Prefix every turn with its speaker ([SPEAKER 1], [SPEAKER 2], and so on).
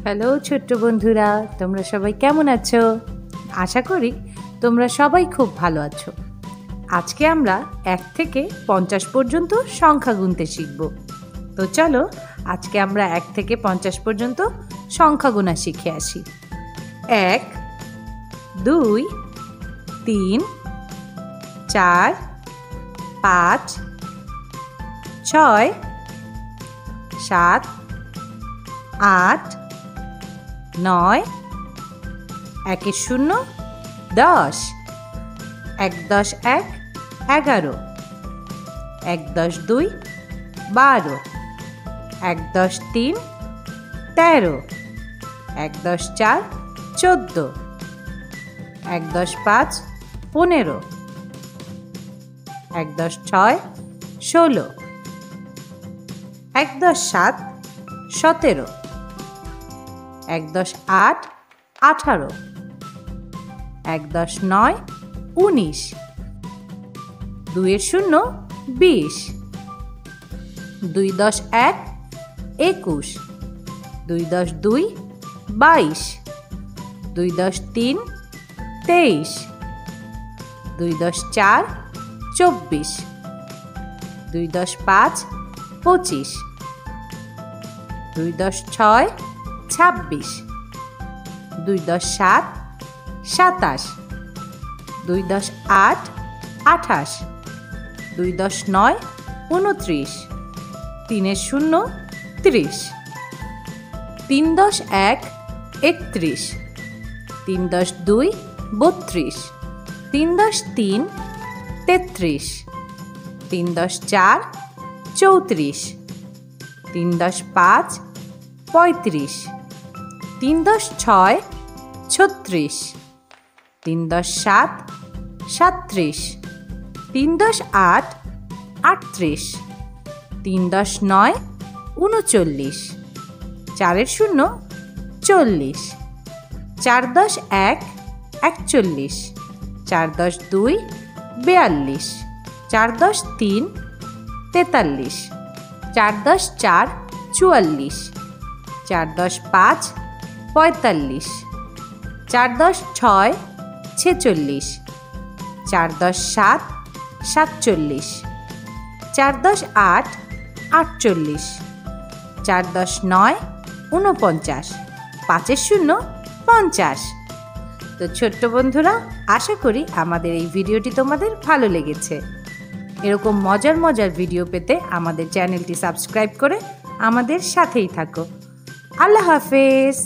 [SPEAKER 1] Hello ছোট্ট বন্ধুরা, তোমরা সবাই কেমন আছো? আশা করি তোমরা সবাই খুব ভালো আছো। আজকে আমরা 1 থেকে 50 পর্যন্ত সংখ্যা গুনতে শিখব। তো চলো আজকে আমরা 1 থেকে 50 পর্যন্ত সংখ্যা গোনা শিখে আসি। 1 2 3 4 5 6 7 8 9 1 0 10 1 10 1 11 1 10 2 12 1 10 3 13 1 10 4 14 1 10 5 15 1 10 6 16 1 10 7 17 1 10 8 18 1 10 9 19 2 0 20 2 10 1 21 2 10 2 22 2 10 3 23 2 10 4 24 2 10 5 25 2 10 6 26 2 10 7 27 2 10 8 28 2 10 9 29 3 0 30 3 10 1 31 3 10 2 32 3 10 3 33 3 10 4 34 3 10 5 35 3 10 6 36 3 10 7 37 3 10 8 38 3 10 9 39 4 0 40 4 10 1 41 4 10 2 42 4 10 3 43 4 10 4 44 4 10 5 45 4 10 6 46 4 10 7 47 4 10 8 48 4 10 9 49 5 0 50। তো ছোট্ট বন্ধুরা, আশা করি আমাদের এই ভিডিওটি তোমাদের ভালো লেগেছে। এরকম মজার মজার ভিডিও পেতে আমাদের চ্যানেলটি সাবস্ক্রাইব করে আমাদের সাথেই থাকো। আল্লাহ হাফেজ।